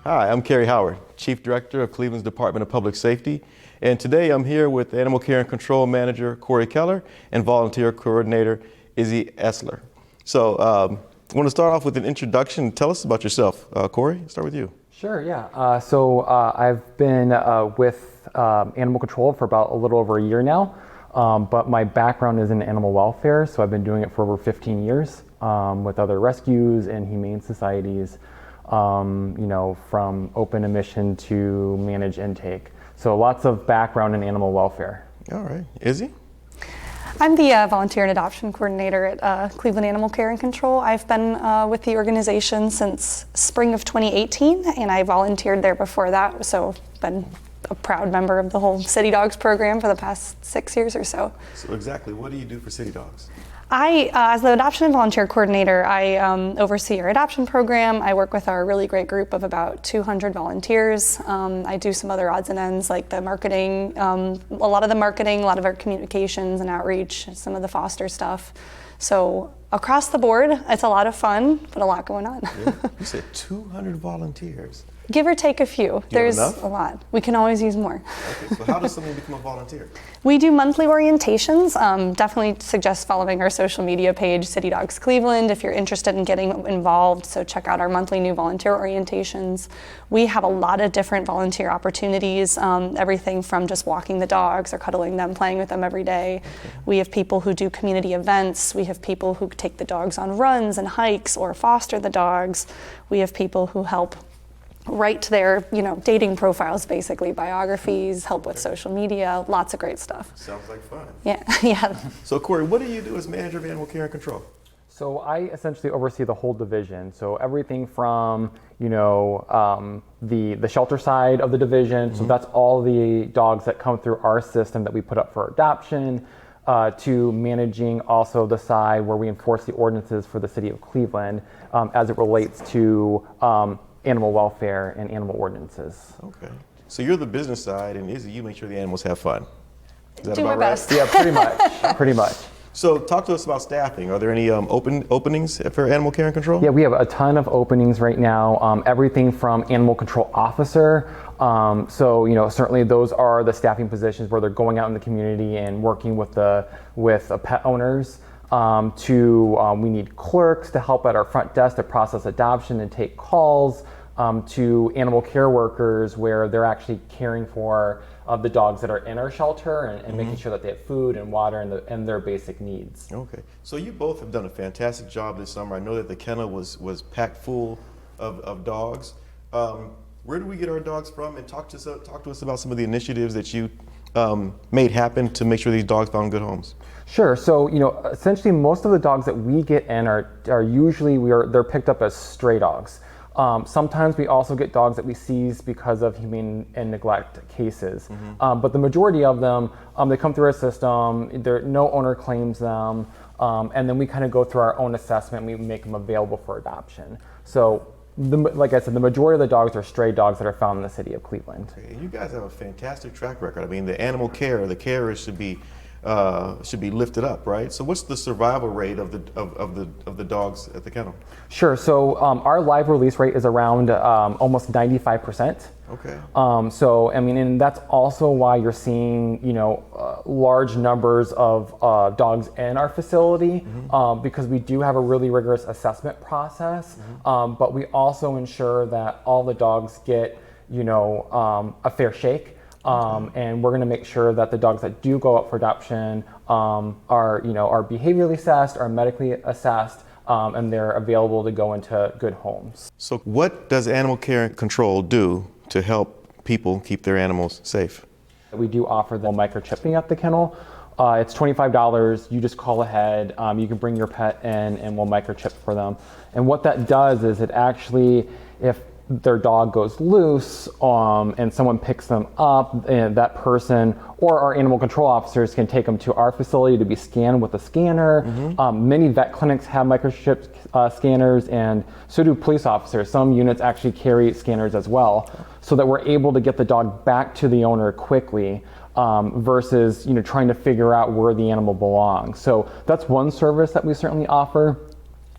Hi, I'm Karrie Howard, Chief Director of Cleveland's Department of Public Safety, and today I'm here with Animal Care and Control Manager Corey Keller and Volunteer Coordinator Izzy Essler. So I want to start off with an introduction. Tell us about yourself. Corey, start with you. Sure, yeah. I've been with animal control for about a little over a year now, but my background is in animal welfare, so I've been doing it for over 15 years with other rescues and humane societies. From open admission to manage intake. So lots of background in animal welfare. All right. Izzy? I'm the Volunteer and Adoption Coordinator at Cleveland Animal Care and Control. I've been with the organization since spring of 2018, and I volunteered there before that, so been a proud member of the whole City Dogs program for the past 6 years or so. So exactly, what do you do for City Dogs? As the Adoption and Volunteer Coordinator, I oversee our adoption program. I work with our really great group of about 200 volunteers. I do some other odds and ends like the marketing, a lot of our communications and outreach, some of the foster stuff. So across the board, it's a lot of fun, but a lot going on. Yeah. You said 200 volunteers. Give or take a few. There's enough? A lot. We can always use more. Okay, so how does someone become a volunteer? We do monthly orientations. Definitely suggest following our social media page, City Dogs Cleveland, if you're interested in getting involved. So check out our monthly new volunteer orientations. We have a lot of different volunteer opportunities, everything from just walking the dogs or cuddling them, playing with them every day. Okay. We have people who do community events. We have people who take the dogs on runs and hikes or foster the dogs. We have people who help write their, dating profiles, basically, biographies, help with social media, lots of great stuff. Sounds like fun. Yeah, yeah. So Corey, what do you do as manager of animal care and control? So I essentially oversee the whole division. So everything from, the shelter side of the division. Mm-hmm. So that's all the dogs that come through our system that we put up for adoption, to managing also the side where we enforce the ordinances for the city of Cleveland as it relates to animal welfare and animal ordinances. Okay. So you're the business side, and Izzy, you make sure the animals have fun. Is that do about my right? best. Yeah, pretty much. So talk to us about staffing. Are there any openings for animal care and control? Yeah, we have a ton of openings right now. Everything from animal control officer. Certainly those are the staffing positions where they're going out in the community and working with pet owners. We need clerks to help at our front desk to process adoption and take calls, to animal care workers where they're actually caring for the dogs that are in our shelter and mm-hmm. making sure that they have food and water and their basic needs. Okay, so you both have done a fantastic job this summer. I know that the kennel was packed full of dogs. Where do we get our dogs from? And talk to us about some of the initiatives that you made happen to make sure these dogs found good homes. Sure. So, essentially most of the dogs that we get in are usually they're picked up as stray dogs. Sometimes we also get dogs that we seize because of humane and neglect cases. Mm-hmm. But the majority of them, they come through our system, no owner claims them, and then we kind of go through our own assessment and we make them available for adoption. So, like I said, the majority of the dogs are stray dogs that are found in the city of Cleveland. Okay. You guys have a fantastic track record. I mean, the animal care, the carers should be lifted up, right? So what's the survival rate of the dogs at the kennel? Sure. So our live release rate is around almost 95%. Okay. And that's also why you're seeing, large numbers of dogs in our facility, mm-hmm. Because we do have a really rigorous assessment process, mm-hmm. But we also ensure that all the dogs get, a fair shake. And we're going to make sure that the dogs that do go up for adoption are behaviorally assessed, are medically assessed, and they're available to go into good homes. So what does Animal Care and Control do to help people keep their animals safe? We do offer the microchipping at the kennel. It's $25. You just call ahead. You can bring your pet in and we'll microchip for them. And what that does is it actually, if their dog goes loose and someone picks them up, and that person or our animal control officers can take them to our facility to be scanned with a scanner. Mm-hmm. Many vet clinics have microchip scanners, and so do police officers. Some units actually carry scanners as well, so that we're able to get the dog back to the owner quickly, versus trying to figure out where the animal belongs. So that's one service that we certainly offer.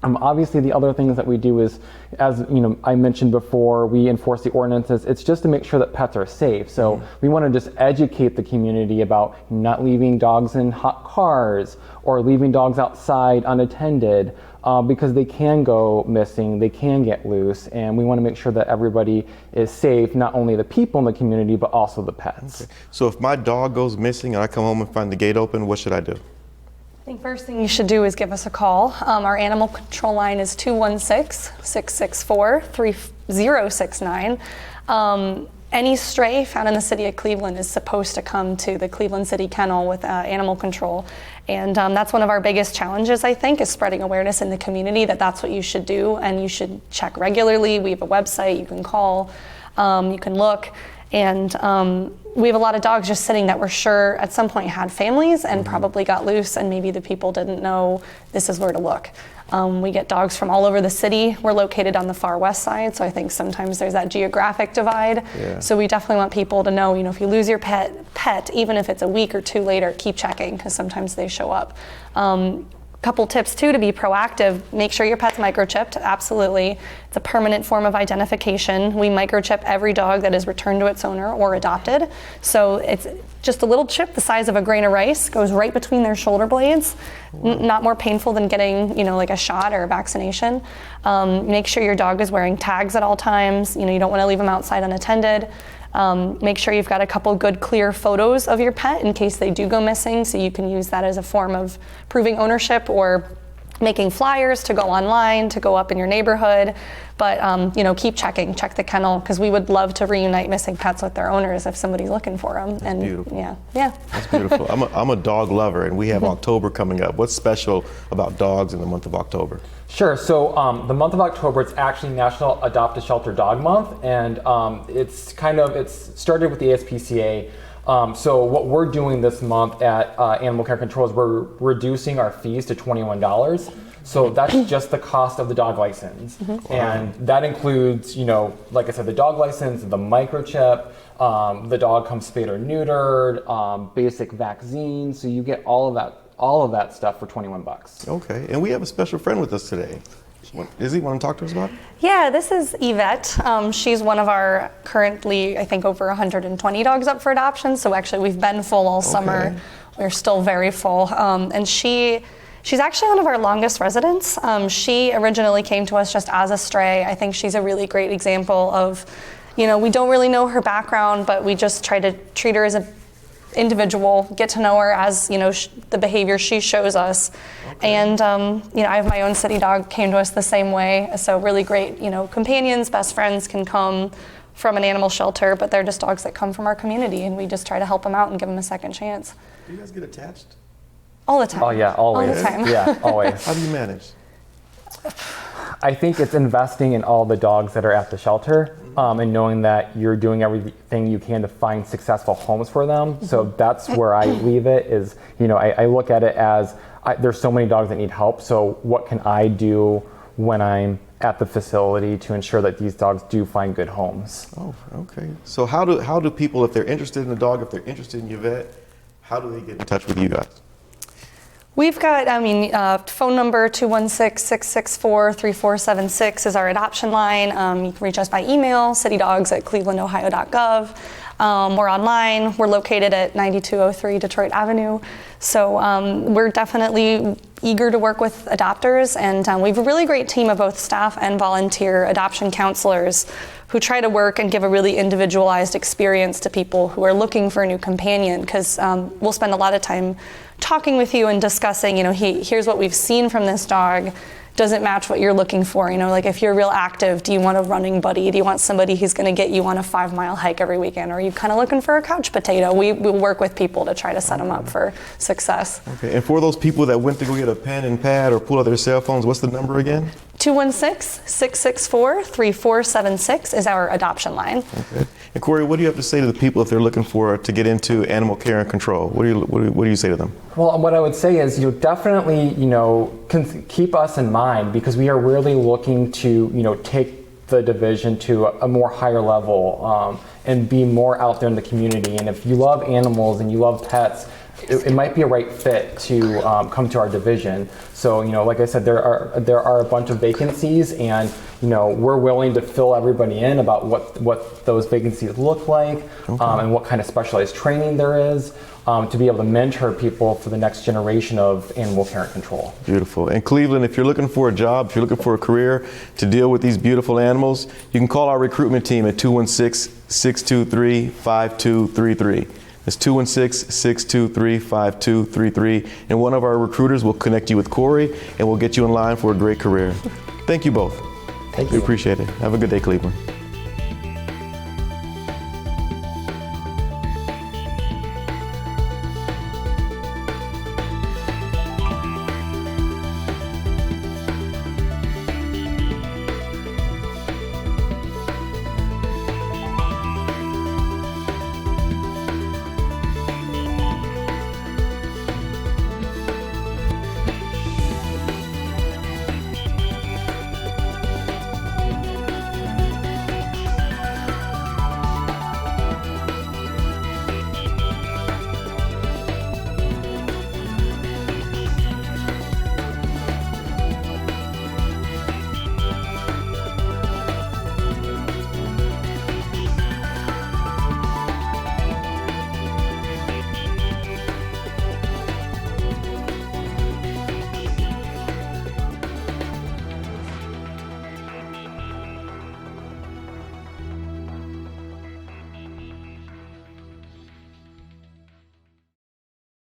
Obviously, the other things that we do is, as you know, I mentioned before, we enforce the ordinances. It's just to make sure that pets are safe. So we want to just educate the community about not leaving dogs in hot cars or leaving dogs outside unattended, because they can go missing, they can get loose, and we want to make sure that everybody is safe, not only the people in the community, but also the pets. Okay. So if my dog goes missing and I come home and find the gate open, what should I do? I think first thing you should do is give us a call. Our animal control line is 216-664-3069. Any stray found in the city of Cleveland is supposed to come to the Cleveland City Kennel with animal control. And that's one of our biggest challenges, I think, is spreading awareness in the community that that's what you should do, and you should check regularly. We have a website, you can call, you can look. And we have a lot of dogs just sitting that we're sure at some point had families and probably got loose, and maybe the people didn't know this is where to look. We get dogs from all over the city. We're located on the far west side, so I think sometimes there's that geographic divide. Yeah. So we definitely want people to know, if you lose your pet, even if it's a week or two later, keep checking, because sometimes they show up. Couple tips too to be proactive: make sure your pet's microchipped. Absolutely, it's a permanent form of identification. We microchip every dog that is returned to its owner or adopted. So it's just a little chip the size of a grain of rice, goes right between their shoulder blades. Not more painful than getting like a shot or a vaccination. Make sure your dog is wearing tags at all times. You don't want to leave them outside unattended. Make sure you've got a couple good clear photos of your pet in case they do go missing, so you can use that as a form of proving ownership or making flyers to go online, to go up in your neighborhood. But keep checking, check the kennel, because we would love to reunite missing pets with their owners if somebody's looking for them. That's beautiful. Yeah. That's beautiful. I'm a dog lover, and we have October coming up. What's special about dogs in the month of October? Sure. So the month of October, it's actually National Adopt a Shelter Dog Month, and it's started with the ASPCA. So what we're doing this month at Animal Care Control is we're reducing our fees to $21. So that's just the cost of the dog license. And that includes, like I said, the dog license, the microchip, the dog comes spayed or neutered, basic vaccines. So you get all of that stuff for $21. Okay, and we have a special friend with us today. Izzy, want to talk to us about it? Yeah, this is Yvette. She's one of our currently, I think, over 120 dogs up for adoption. So actually, we've been full all summer. We're still very full. And she's actually one of our longest residents. She originally came to us just as a stray. I think she's a really great example of, we don't really know her background, but we just try to treat her as an individual, get to know her as, the behavior she shows us. And, I have my own city dog, came to us the same way. So really great, companions, best friends can come from an animal shelter, but they're just dogs that come from our community, and we just try to help them out and give them a second chance. Do you guys get attached? All the time. Oh yeah, always. All the time. Yeah, always. How do you manage? I think it's investing in all the dogs that are at the shelter, and knowing that you're doing everything you can to find successful homes for them. So that's where I leave it is, I look at it as there's so many dogs that need help. So what can I do when I'm at the facility to ensure that these dogs do find good homes? Oh, okay. So how do people, if they're interested in a dog, if they're interested in Yvette, how do they get in touch with you guys? We've got, phone number 216-664-3476 is our adoption line. You can reach us by email, citydogs@clevelandohio.gov. We're online. We're located at 9203 Detroit Avenue. So we're definitely eager to work with adopters, and we have a really great team of both staff and volunteer adoption counselors who try to work and give a really individualized experience to people who are looking for a new companion, because we'll spend a lot of time talking with you and discussing, here's what we've seen from this dog. Doesn't match what you're looking for. Like if you're real active, do you want a running buddy? Do you want somebody who's going to get you on a 5-mile hike every weekend? Or are you kind of looking for a couch potato? We work with people to try to set them up for success. Okay, and for those people that went to go get a pen and pad or pull out their cell phones, what's the number again? 216-664-3476 is our adoption line. Okay. And Corey, what do you have to say to the people if they're looking to get into animal care and control? What do you say to them? Well, what I would say is definitely keep us in mind, because we are really looking to take the division to a more higher level and be more out there in the community. And if you love animals and you love pets, it might be a right fit to come to our division. So, like I said, there are a bunch of vacancies, and we're willing to fill everybody in about what those vacancies look like, and what kind of specialized training there is, to be able to mentor people for the next generation of animal care and control. Beautiful. And Cleveland, if you're looking for a job, if you're looking for a career to deal with these beautiful animals, you can call our recruitment team at 216-623-5233. It's 216-623-5233, and one of our recruiters will connect you with Corey, and we'll get you in line for a great career. Thank you both. Thank you. We appreciate it. Have a good day, Cleveland.